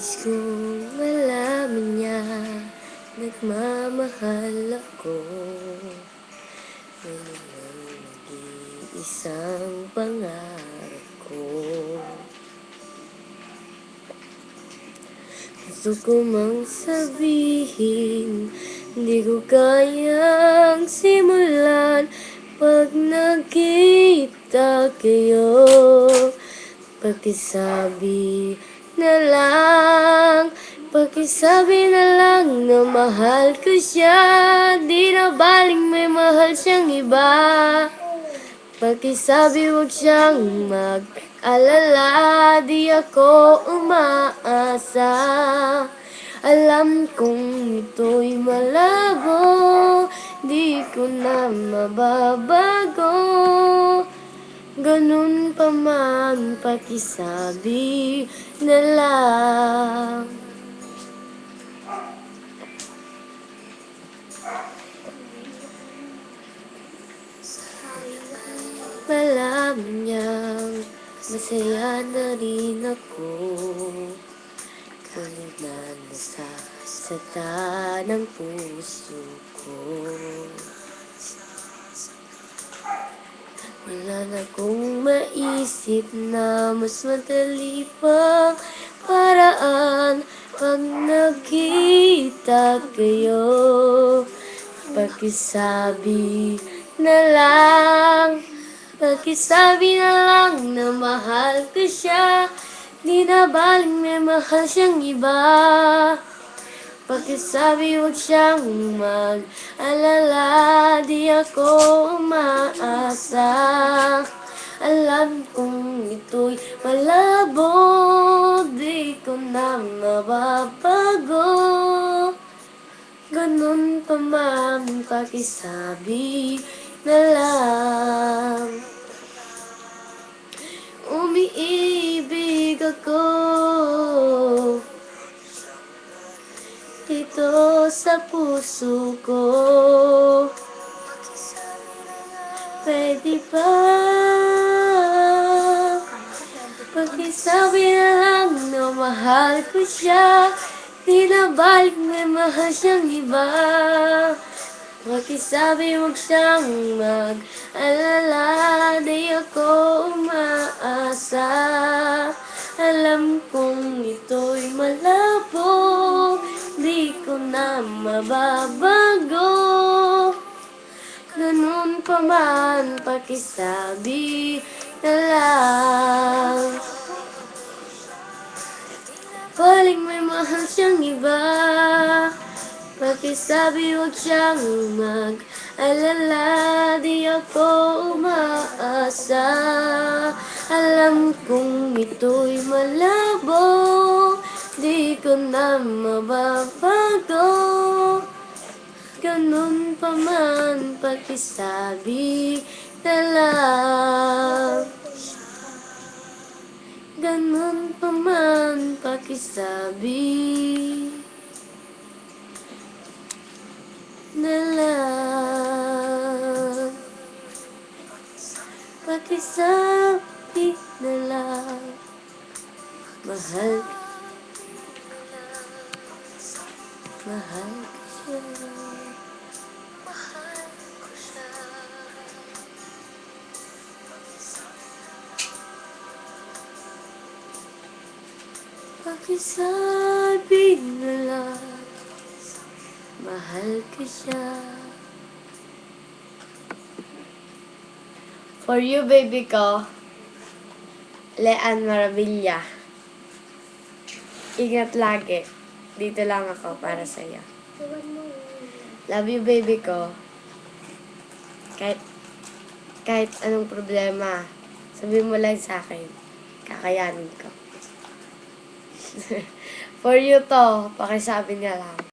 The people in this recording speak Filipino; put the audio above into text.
Nais kong malaman niya, nagmamahal ako. Ngayon ang nag-iisang pangarap ko. Gusto ko mang sabihin, hindi ko kayang simulan pag nakita kayo. Pakisabi na lang, pakisabi na lang na mahal ko siya. Di na baling may mahal siyang iba. Pakisabi huwag siyang mag-alala, di ako umaasa. Alam kong ito'y malabo, di ko na mababago. Ganun pa man, pakisabi na lang. Malaman niyang masaya na rin ako. Ngunit na nasa sata ng puso ko. Wala na kong maisip na mas madali pang paraan pag nagkita kayo. Pakisabi na lang, pakisabi na lang na mahal ko siya. Di na baling may mahal siyang iba. Pakisabi huwag siyang mag-alala, di ako umaasa. Alam kong ito'y malabo, di ko na mababago. Ganun pa man, pakisabi na lang. Umiibig ako dito sa puso ko. Pwede ba pakisabi na lang na mahal ko siya. Di na balik may mahal siyang iba. Pakisabi huwag siyang mag-alala, di ako umaasa. Alam kong ito'y malabo, di ko na mababago. Ganun pa man, pakisabi na lang. Baling may mahal siyang iba. Pakisabi huwag siyang mag-alala, di ako umaasa. Alam kong ito'y malabo, di ko na mababago. Ganun pa man, pakisabi na lang. Ganun pa man, pakisabi na lang. Pakisabi na lang. Mahal ko siya. Pakisabi na lang. Mahal ko siya. For you, baby ko, Leanne Maravilla. Ingat lagi. Dito lang ako para sa'yo. Love you, baby ko. Kahit anong problema, sabihin mo lang sa akin. Kakayanin ko. For you to, pakisabi nga lang.